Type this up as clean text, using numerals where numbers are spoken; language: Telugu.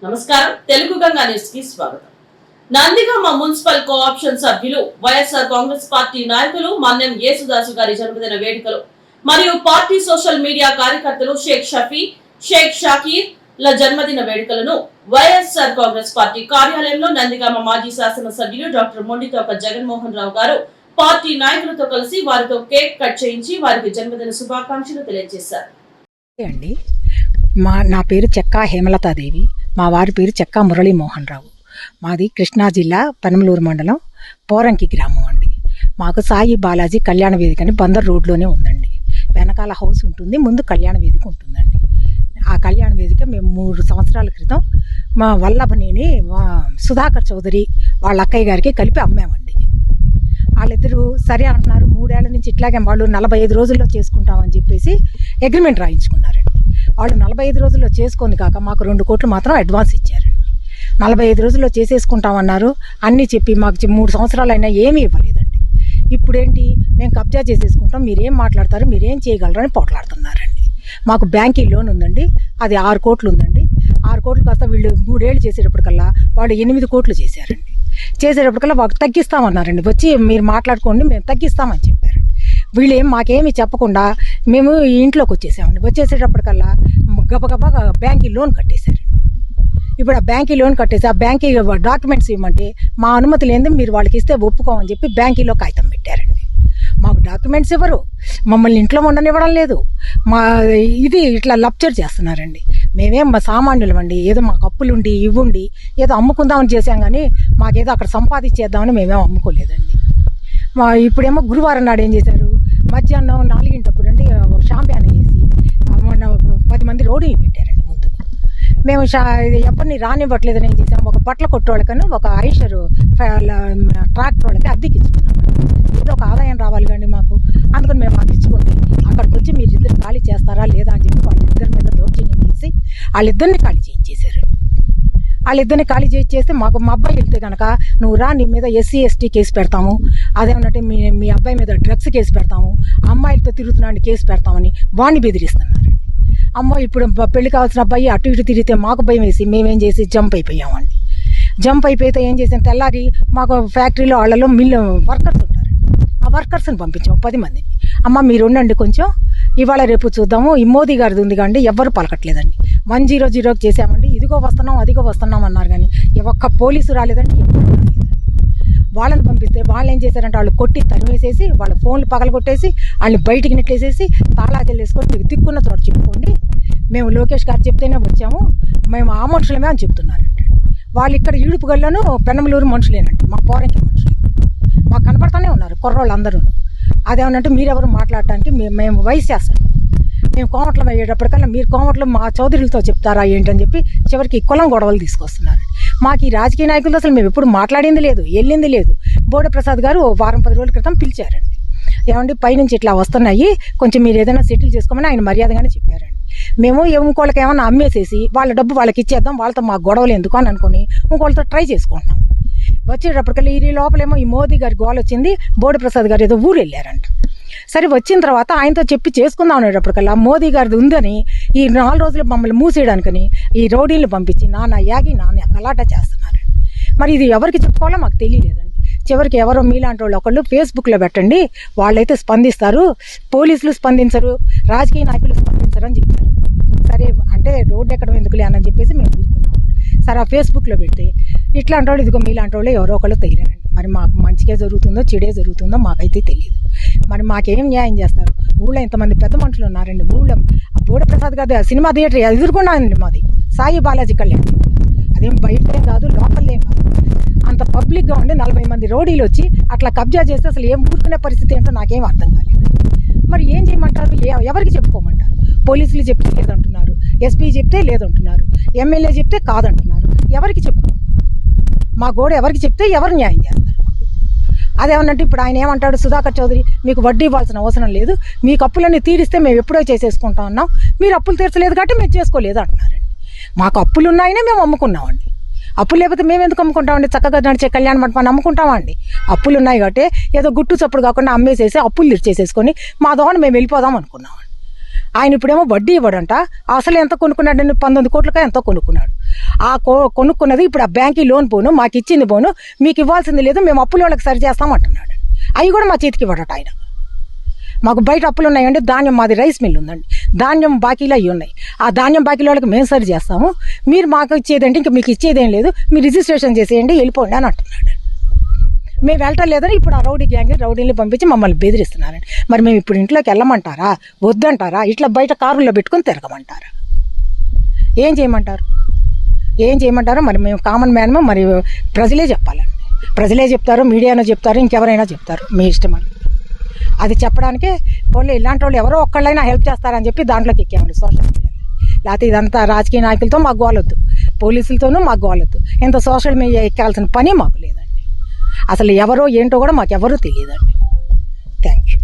నమస్కారం. తెలుగు గంగా న్యూస్ కి స్వాగతం. నందిగామ మున్సిపల్ కోఆప్షన్ సభ్యులు, వైఎస్ఆర్ కాంగ్రెస్ పార్టీ నాయకులు మన్నెం యేసుదాసు గారి జన్మదిన వేడుకలు మరియు పార్టీ సోషల్ మీడియా కార్యకర్తలు షేక్ షఫీ, షేక్ షాకీర్ ల జన్మదిన వేడుకలను వైఎస్ఆర్ కాంగ్రెస్ పార్టీ కార్యాలయంలో నందిగామ మాజీ శాసన సభ్యులు డాక్టర్ మొండితోక జగన్మోహన్ రావు గారు పార్టీ నాయకులతో కలిసి వారితో కేక్ కట్ చేయించి వారికి జన్మదిన శుభాకాంక్షలు తెలియజేశారు. నా పేరు చెక్కా హేమలతాదేవి, మా వారి పేరు చెక్కా మురళీమోహన్ రావు. మాది కృష్ణా జిల్లా పెనమలూరు మండలం పోరంకి గ్రామం అండి. మాకు సాయి బాలాజీ కళ్యాణ వేదిక అని బందర్ రోడ్లోనే ఉందండి. వెనకాల హౌస్ ఉంటుంది, ముందు కళ్యాణ వేదిక ఉంటుందండి. ఆ కళ్యాణ వేదిక మేము 3 సంవత్సరాల క్రితం మా వల్లభనేని సుధాకర్ చౌదరి వాళ్ళ అక్కయ్య గారికి కలిపి అమ్మామండి. వాళ్ళిద్దరూ సరే అంటున్నారు, 3 ఏళ్ల నుంచి ఇట్లాగే వాళ్ళు 45 రోజుల్లో చేసుకుంటామని చెప్పేసి అగ్రిమెంట్ రాయించుకున్నారండి. వాళ్ళు 45 రోజుల్లో చేసుకుంది కాక మాకు 2 కోట్లు మాత్రం అడ్వాన్స్ ఇచ్చారండి. 45 రోజుల్లో చేసేసుకుంటామన్నారు. అన్నీ చెప్పి మాకు 3 సంవత్సరాలు అయినా ఏమీ ఇవ్వలేదండి. ఇప్పుడేంటి, మేము కబ్జా చేసేసుకుంటాం, మీరేం మాట్లాడతారు, మీరేం చేయగలరు అని పోట్లాడుతున్నారండి. మాకు బ్యాంకీ లోన్ ఉందండి, అది 6 కోట్లు ఉందండి. 6 కోట్లు కాస్త వీళ్ళు 3 ఏళ్ళు చేసేటప్పటికల్లా వాళ్ళు 8 కోట్లు చేశారండి. చేసేటప్పటికల్లా వాళ్ళకి తగ్గిస్తామన్నారండి. వచ్చి మీరు మాట్లాడుకోండి, మేము తగ్గిస్తామని చెప్పారండి. వీళ్ళు మాకేమీ చెప్పకుండా మేము ఇంట్లోకి వచ్చేసామండి. వచ్చేసేటప్పటికల్లా గబగబా బ్యాంకీ లోన్ కట్టేశారండి. ఇప్పుడు ఆ బ్యాంకీ లోన్ కట్టేసి ఆ బ్యాంకీ డాక్యుమెంట్స్ ఇవ్వమంటే మా అనుమతి లేని మీరు వాళ్ళకి ఇస్తే ఒప్పుకోమని చెప్పి బ్యాంకీలో కాగితం పెట్టారండి. మాకు డాక్యుమెంట్స్ ఇవ్వరు, మమ్మల్ని ఇంట్లో ఉండనివ్వడం లేదు. ఇది ఇట్లా లప్చర్ చేస్తున్నారండి. మేమేం మా సామాన్యులమండి, ఏదో మాకు అప్పులుండి ఇవ్వండి ఏదో అమ్ముకుందామని చేసాం, కానీ మాకేదో అక్కడ సంపాదించేద్దామని మేమేం అమ్ముకోలేదండి. ఇప్పుడేమో గురువారం నాడు ఏం చేశారు, మధ్యాహ్నం 4 అండి షాంప్యాన్ వేసి 10 మంది రౌడీలు పెట్టారండి ముందు. మేము ఎవరిని రానివ్వట్లేదని ఏం చేసాము, ఒక బట్టల కొట్టోళ్ళకను ఒక ఐషర్ ట్రాక్టర్ వాళ్ళకి అద్దెకి ఇచ్చుకున్నామండి. ఏదో ఒక ఆదాయం రావాలి కానీ మాకు, అందుకని మేము అది ఇచ్చుకుంటే అక్కడికి వచ్చి మీరు ఇద్దరు ఖాళీ చేస్తారా లేదా అని చెప్పి వాళ్ళిద్దరి మీద దౌర్జన్యం చేసి వాళ్ళిద్దరిని ఖాళీ చేయించేశారు. వాళ్ళిద్దరిని ఖాళీ చేస్తే మాకు మా అబ్బాయి వెళ్తే కనుక నువ్వు రా, నీ మీద SC ST కేసు పెడతాము, అదేమంటే మీ అబ్బాయి మీద డ్రగ్స్ కేసు పెడతాము, అమ్మాయిలతో తిరుగుతున్నాండి కేసు పెడతామని వాడిని బెదిరిస్తున్నారండి. అమ్మ ఇప్పుడు పెళ్లి కావాల్సిన అబ్బాయి అటు ఇటు తిరిగితే మాకు భయం వేసి మేమేం చేసి జంప్ అయిపోయామండి. జంప్ అయిపోతే ఏం చేసాం, తెల్లారి మాకు ఫ్యాక్టరీలో వాళ్ళలో మిల్లు వర్కర్స్ ఉంటారండి. ఆ వర్కర్స్ని పంపించాము 10 మందిని. అమ్మ మీరు ఉండండి కొంచెం, ఇవాళ రేపు చూద్దాము, ఈ మోదీ గారిది ఉంది కానీ ఎవ్వరు పలకట్లేదండి. 100కి చేసామండి, ఇదిగో వస్తున్నాం అదిగో వస్తున్నాం అన్నారు కానీ ఒక్క పోలీసు రాలేదండి, ఎవ్వరు రాలేదండి. వాళ్ళని పంపిస్తే వాళ్ళు ఏం చేశారంటే వాళ్ళు కొట్టి తరిమేసేసి వాళ్ళ ఫోన్లు పగలగొట్టేసి వాళ్ళని బయటికి నెట్టేసేసి తాళాజలు వేసుకొని మీకు దిక్కున్న చోట చెప్పుకోండి, మేము లోకేష్ గారు చెప్తేనే వచ్చాము, మేము ఆ మనుషులమే అని చెప్తున్నారండి. వాళ్ళు ఇక్కడ ఈడుపుగల్లోనూ పెనమలూరు మనుషులేనండి, మా పోరంకి మనుషులు మాకు కనపడుతూనే ఉన్నారు కుర్రోళ్ళు అందరూ. అదేమనంటే మీరెవరు మాట్లాడటానికి, మేము వయసు చేస్తాం, మేము కోమట్లో అయ్యేటప్పటికల్లా మీరు కోమట్లో మా చౌదరులతో చెప్తారా ఏంటని చెప్పి చివరికి కులం గొడవలు తీసుకొస్తున్నారు. మాకు ఈ రాజకీయ నాయకులతో అసలు మేము ఎప్పుడు మాట్లాడింది లేదు, వెళ్ళింది లేదు. బోడే ప్రసాద్ గారు వారం 10 రోజుల క్రితం పిలిచారండి. ఏమండి పైనుంచి ఇట్లా వస్తున్నాయి, కొంచెం మీరు ఏదైనా సెటిల్ చేసుకోమని ఆయన మర్యాదగానే చెప్పారండి. మేము ఇంకోళ్ళకి ఏమన్నా అమ్మేసేసి వాళ్ళ డబ్బు వాళ్ళకి ఇచ్చేద్దాం, వాళ్ళతో మా గొడవలు ఎందుకు అని అనుకుని ఇంకోళ్ళతో ట్రై చేసుకుంటున్నాం. వచ్చేటప్పటికల్లా ఈ లోపలేమో ఈ మోదీ గారి గోల్ వచ్చింది, బోడే ప్రసాద్ గారు ఏదో ఊరు వెళ్ళారంట. సరే వచ్చిన తర్వాత ఆయనతో చెప్పి చేసుకుందాం అనేటప్పటికల్లా మోదీ గారిది ఉందని ఈ 4 రోజులు మమ్మల్ని మూసేయడానికని ఈ రౌడీలను పంపించి నాన్న యాగి నాన్న గలాటా చేస్తున్నారండి. మరి ఇది ఎవరికి చెప్పుకోవాలో మాకు తెలియలేదండి. చివరికి ఎవరో మీలాంటి వాళ్ళు ఒకళ్ళు ఫేస్బుక్లో పెట్టండి, వాళ్ళైతే స్పందిస్తారు, పోలీసులు స్పందించరు, రాజకీయ నాయకులు స్పందించరు అని చెప్పారు. సరే అంటే రోడ్డు ఎక్కడం ఎందుకులే అని చెప్పేసి మేము ఊరుకున్నాం. సరే ఆ ఫేస్బుక్లో పెడితే ఇట్లాంటి వాళ్ళు ఇదిగో మీలాంటి వాళ్ళు ఎవరో ఒకళ్ళు తగిలారండి. మరి మాకు మంచిగా జరుగుతుందో చెడే జరుగుతుందో మాకైతే తెలియదు. మరి మాకేం న్యాయం చేస్తారు? ఊళ్ళో ఇంతమంది పెద్ద మనుషులు ఉన్నారండి. ఊళ్ళో ఆ బోడే ప్రసాద్ గారు సినిమా థియేటర్ ఎదుర్కొన్నానండి మాది, సాయి బాలాజీ కళ్యాణ్. అదేం బయటేం కాదు, లోకల్లేం కాదు, అంత పబ్లిక్గా ఉండి 40 మంది రౌడీలు వచ్చి అట్లా కబ్జా చేస్తే అసలు ఏం ఊరుకునే పరిస్థితి ఏంటో నాకేం అర్థం కాలేదు. మరి ఏం చేయమంటారు, ఎవరికి చెప్పుకోమంటారు? పోలీసులు చెప్తే లేదంటున్నారు, SP చెప్తే లేదంటున్నారు, MLA చెప్తే కాదంటున్నారు. ఎవరికి చెప్పుకో? మా గోడ ఎవరికి చెప్తే ఎవరు న్యాయం చేస్తారు? అదేమన్నంటే ఇప్పుడు ఆయన ఏమంటాడు, సుధాకర్ చౌదరి మీకు వడ్డీ ఇవ్వాల్సిన అవసరం లేదు, మీకు అప్పులన్నీ తీరిస్తే మేము ఎప్పుడో చేసేసుకుంటా ఉన్నాం, మీరు అప్పులు తీర్చలేదు కాబట్టి మేము చేసుకోలేదు అంటున్నారండి. మాకు అప్పులు ఉన్నాయనే మేము అమ్ముకున్నామండి. అప్పులు లేకపోతే మేము ఎందుకు అమ్ముకుంటామండి? చక్కగా నడిచే కళ్యాణ మండపాన్ని అమ్ముకుంటామండి. అప్పులు ఉన్నాయి కాబట్టి ఏదో గుట్టు చప్పుడు కాకుండా అమ్మేసేసి అప్పులు తీర్చేసేసుకొని మా దోన మేము వెళ్ళిపోదాం అనుకున్నామండి. ఆయన ఇప్పుడేమో వడ్డీ ఇవ్వడంట. అసలు ఎంత కొనుక్కున్నాడు? 19 కోట్లకా ఎంతో కొనుక్కున్నాడు. ఆ కొనుక్కున్నది ఇప్పుడు ఆ బ్యాంక్కి లోన్ పోను, మాకు ఇచ్చింది పోను, మీకు ఇవ్వాల్సింది లేదు, మేము అప్పుల వాళ్ళకి సరి చేస్తాం అంటున్నాడు. అవి కూడా మా చేతికి ఇవ్వడట ఆయన. మాకు బయట అప్పులు ఉన్నాయండి, ధాన్యం, మాది రైస్ మిల్ ఉందండి, ధాన్యం బాకీలు అవి ఉన్నాయి. ఆ ధాన్యం బాకీల వాళ్ళకి మేము సరి చేస్తాము, మీరు మాకు ఇచ్చేదంటే ఇంకా మీకు ఇచ్చేదేం లేదు, మీరు రిజిస్ట్రేషన్ చేసేయండి, వెళ్ళిపోండి అని అంటున్నాడు. మేము వెళ్ళటం లేదని ఇప్పుడు ఆ రౌడీని పంపించి మమ్మల్ని బెదిరిస్తున్నారండి. మరి మేము ఇప్పుడు ఇంట్లోకి వెళ్ళమంటారా, వద్దంటారా, ఇట్లా బయట కారులో పెట్టుకుని తిరగమంటారా? ఏం చేయమంటారో మరి మేము కామన్ మ్యాన్, మరి ప్రజలే చెప్పాలండి. ప్రజలే చెప్తారు, మీడియాలో చెప్తారు, ఇంకెవరైనా చెప్తారు, మీ ఇష్టం అని. అది చెప్పడానికే పోలే ఇలాంటి వాళ్ళు ఎవరో ఒక్కళ్ళైనా హెల్ప్ చేస్తారని చెప్పి దాంట్లోకి ఎక్కామండి సోషల్ మీడియా. లేకపోతే ఇదంతా రాజకీయ నాయకులతో మాకు గోలొద్దు, పోలీసులతోనూ మాకు గోలొద్దు, ఇంత సోషల్ మీడియా ఎక్కాల్సిన పని మాకు లేదండి. అసలు ఎవరో ఏంటో కూడా మాకు ఎవరూ తెలియదండి. Thank you.